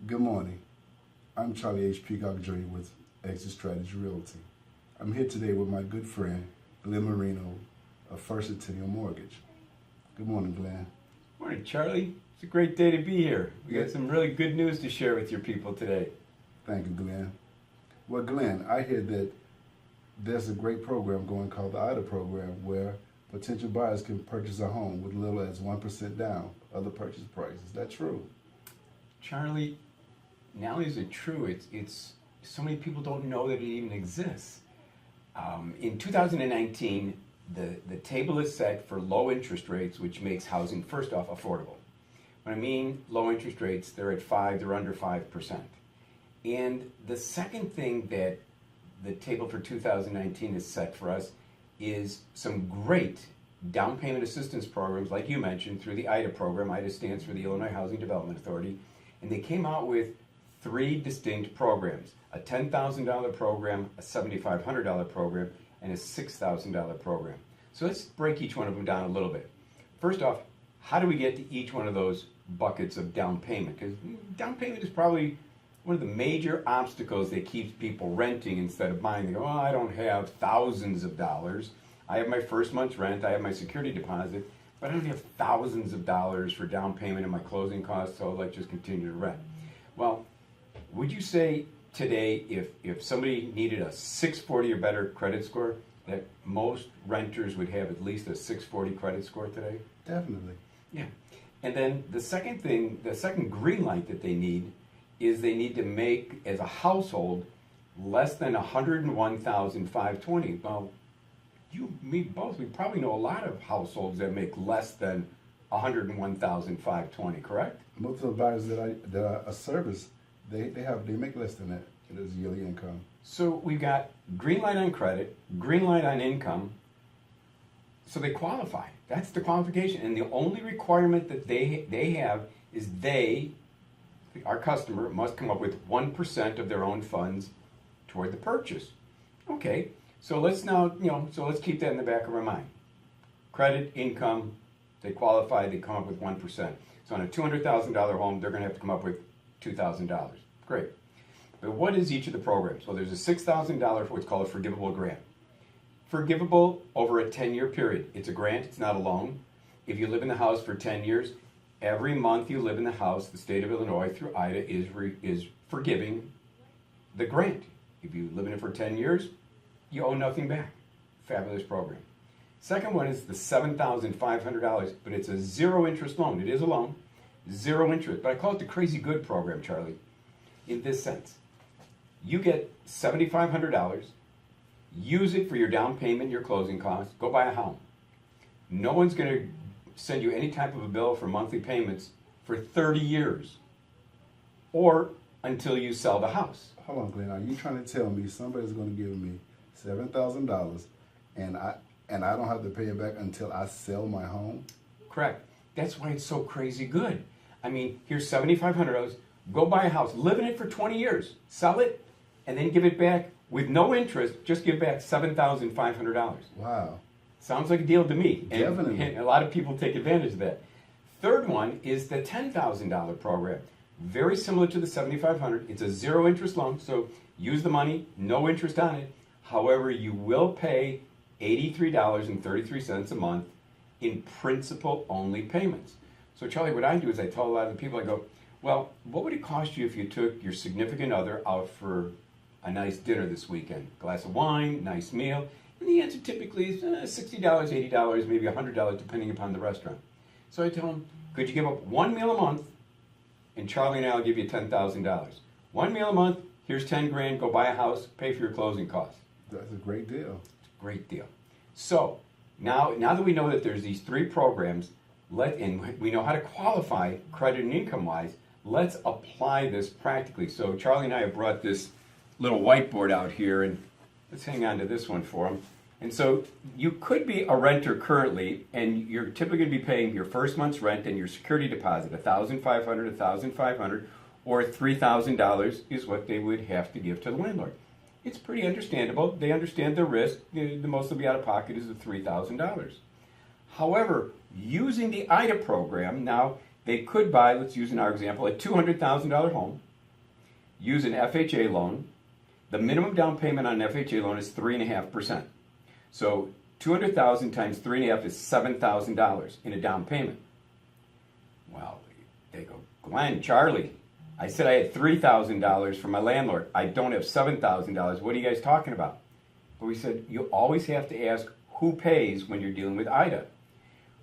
Good morning. I'm Charlie H. Peacock Jr. with Exit Strategy Realty. I'm here today with my good friend, Glen Marino of First Centennial Mortgage. Good morning, Glen. Morning, Charlie. It's a great day to be here. We got some really good news to share with your people today. Thank you, Glen. Well, Glen, I hear that there's a great program going called the IDA program where potential buyers can purchase a home with little as 1% down of the purchase price. Is that true? Charlie, not only is it true, it's so many people don't know that it even exists. In 2019, the table is set for low interest rates, which makes housing, first off, affordable. When I mean low interest rates, they're at 5, they're under 5%. And the second thing that the table for 2019 is set for us is some great down payment assistance programs, like you mentioned, through the IDA program. IDA stands for the Illinois Housing Development Authority. And they came out with 3 distinct programs: a $10,000 program, a $7,500 program, and a $6,000 program. So let's break each one of them down a little bit. First off, how do we get to each one of those buckets of down payment? Because down payment is probably one of the major obstacles that keeps people renting instead of buying. They go, oh, I don't have thousands of dollars. I have my first month's rent, I have my security deposit, but I don't have thousands of dollars for down payment and my closing costs, so let's just continue to rent. Well, would you say today, if somebody needed a 640 or better credit score, that most renters would have at least a 640 credit score today? Definitely. Yeah. And then the second thing, the second green light that they need is they need to make, as a household, less than $101,520. Well, you, me, both, we probably know a lot of households that make less than $101,520, correct? Most of the buyers that I service, they make less than that as yearly income. So we've got green light on credit, green light on income, so they qualify. That's the qualification. And the only requirement that they have is our customer, must come up with 1% of their own funds toward the purchase. Okay, so let's now, so let's keep that in the back of our mind. Credit, income, they qualify, they come up with 1%. So on a $200,000 home, they're going to have to come up with $2,000. Great. But what is each of the programs? Well, there's a $6,000 for what's called a forgivable grant. Forgivable over a 10-year period. It's a grant, it's not a loan. If you live in the house for 10 years, every month you live in the house, the state of Illinois through IDA is forgiving the grant. If you live in it for 10 years, you owe nothing back. Fabulous program. Second one is the $7,500, but it's a zero interest loan. It is a loan, zero interest. But I call it the crazy good program, Charlie, in this sense. You get $7,500, use it for your down payment, your closing costs, go buy a home. No one's going to send you any type of a bill for monthly payments for 30 years or until you sell the house. Hold on, Glen. Are you trying to tell me somebody's going to give me $7,000 and I don't have to pay it back until I sell my home? Correct. That's why it's so crazy good. I mean, here's $7,500. Go buy a house, live in it for 20 years, sell it, and then give it back with no interest. Just give back $7,500. Wow. Sounds like a deal to me. Definitely. And a lot of people take advantage of that. Third one is the $10,000 program. Very similar to the $7,500. It's a zero interest loan, so use the money, no interest on it. However, you will pay $83.33 a month in principal only payments. So Charlie, what I do is I tell a lot of the people, I go, well, what would it cost you if you took your significant other out for a nice dinner this weekend? Glass of wine, nice meal. And the answer typically is $60, $80, maybe $100, depending upon the restaurant. So I tell them, could you give up one meal a month, and Charlie and I will give you $10,000. One meal a month, here's 10 grand, go buy a house, pay for your closing costs. That's a great deal. It's a great deal. So now that we know that there's these 3 programs, and we know how to qualify credit and income-wise, let's apply this practically. So Charlie and I have brought this little whiteboard out here, and let's hang on to this one for them. And so you could be a renter currently, and you're typically going to be paying your first month's rent and your security deposit, $1,500, $1,500, or $3,000 is what they would have to give to the landlord. It's pretty understandable. They understand the risk. The most they'll be out of pocket is the $3,000. However, using the IDA program, now they could buy, let's use in our example, a $200,000 home, use an FHA loan. The minimum down payment on an FHA loan is 3.5%. So 200,000 times 3.5 is $7,000 in a down payment. Well, they go, Glenn, Charlie, I said I had $3,000 for my landlord. I don't have $7,000. What are you guys talking about? But we said, you always have to ask who pays when you're dealing with IDA.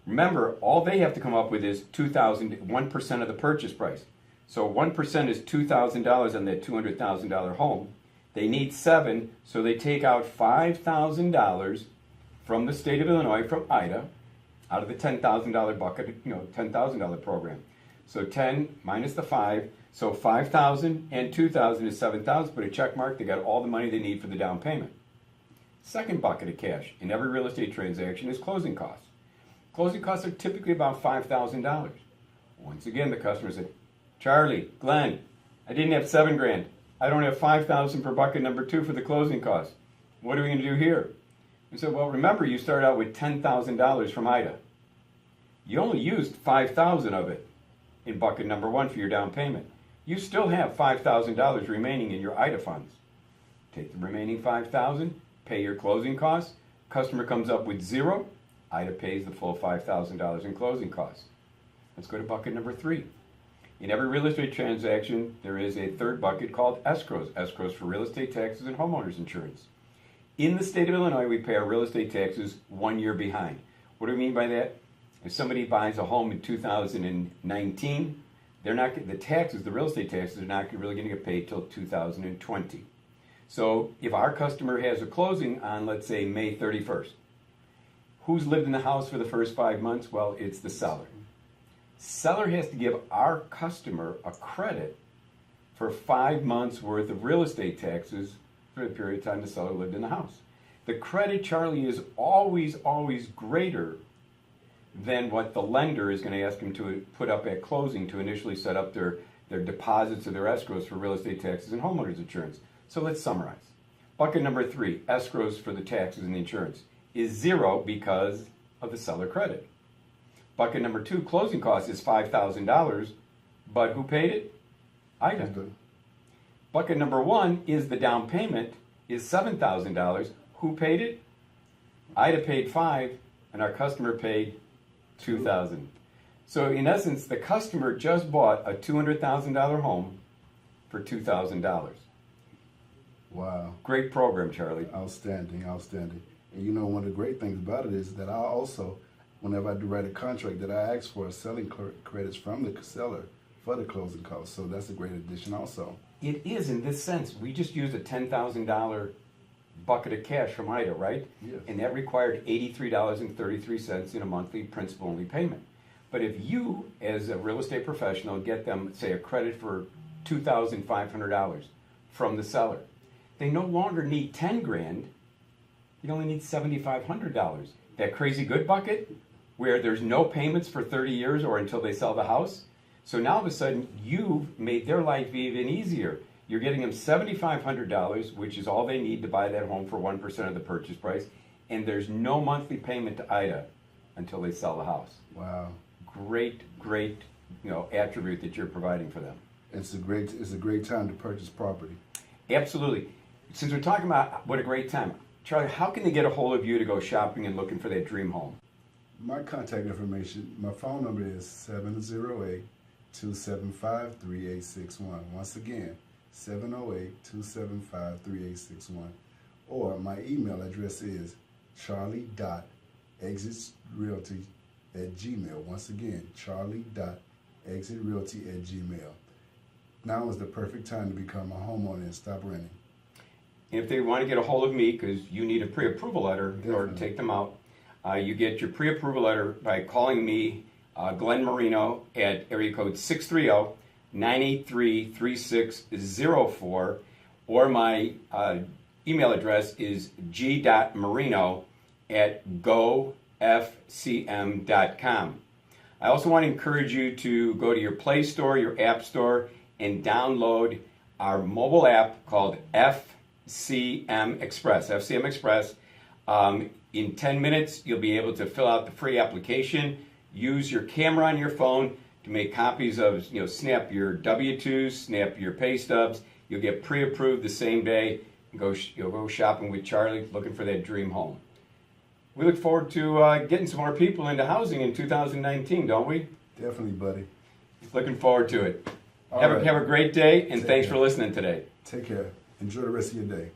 Remember, all they have to come up with is 1% of the purchase price. So 1% is $2,000 on that $200,000 home. They need $7,000, so they take out $5,000 from the state of Illinois, from IDA, out of the $10,000 bucket, $10,000 program. So 10 minus the 5, so 5,000 and 2,000 is 7,000. Put a check mark. They got all the money they need for the down payment. Second bucket of cash in every real estate transaction is closing costs. Closing costs are typically about $5,000. Once again, the customer said, Charlie, Glenn, I didn't have $7,000. I don't have $5,000 for bucket number 2 for the closing costs. What are we going to do here? I said, well, remember, you started out with $10,000 from IDA. You only used $5,000 of it in bucket number 1 for your down payment. You still have $5,000 remaining in your IDA funds. Take the remaining $5,000, pay your closing costs. Customer comes up with 0. IDA pays the full $5,000 in closing costs. Let's go to bucket number 3. In every real estate transaction, there is a third bucket called escrows. Escrows for real estate taxes and homeowners insurance. In the state of Illinois, we pay our real estate taxes 1 year behind. What do we mean by that? If somebody buys a home in 2019, the real estate taxes are not really going to get paid till 2020. So if our customer has a closing on, let's say, May 31st, who's lived in the house for the first 5 months? Well, it's the seller. Seller has to give our customer a credit for 5 months worth of real estate taxes for the period of time the seller lived in the house. The credit, Charlie, is always, always greater than what the lender is going to ask them to put up at closing to initially set up their deposits or their escrows for real estate taxes and homeowners insurance. So let's summarize. Bucket number 3, escrows for the taxes and the insurance, is 0 because of the seller credit. Bucket number 2, closing costs, is $5,000, but who paid it? IDA. Bucket number 1 is the down payment, is $7,000. Who paid it? IDA paid $5,000, and our customer paid $2,000. So in essence, the customer just bought a $200,000 home for $2,000. Wow. Great program, Charlie. Outstanding, outstanding. And one of the great things about it is that I also, whenever I do write a contract, that I ask for selling credits from the seller for the closing costs. So that's a great addition also. It is in this sense. We just used a $10,000 bucket of cash from IDA, right? Yes. And that required $83.33 in a monthly principal-only payment. But if you, as a real estate professional, get them, say, a credit for $2,500 from the seller, they no longer need $10,000. You only need $7,500. That crazy good bucket, where there's no payments for 30 years or until they sell the house. So now all of a sudden, you've made their life even easier. You're getting them $7,500, which is all they need to buy that home for 1% of the purchase price, and there's no monthly payment to IDA until they sell the house. Wow. Great attribute that you're providing for them. It's a great time to purchase property. Absolutely. Since we're talking about what a great time, Charlie, how can they get a hold of you to go shopping and looking for that dream home? My contact information, my phone number is 708-275-3861. Once again, 708-275-3861. Or my email address is charlie.exitrealty@gmail. Once again, charlie.exitrealty@gmail. Now is the perfect time to become a homeowner and stop renting. And if they want to get a hold of me, because you need a pre-approval letter in order to Definitely. take them out, you get your pre-approval letter by calling me, Glen Marino, at area code 630-983-3604, or my email address is g.marino@gofcm.com. I also want to encourage you to go to your Play Store, your App Store, and download our mobile app called FCM Express. FCM Express. In 10 minutes, you'll be able to fill out the free application, use your camera on your phone to make copies of, snap your W-2s, snap your pay stubs. You'll get pre-approved the same day. You'll go shopping with Charlie, looking for that dream home. We look forward to getting some more people into housing in 2019, don't we? Definitely, buddy. Looking forward to it. All Have right. a great day, and Take thanks care. for listening today. Take care. Enjoy the rest of your day.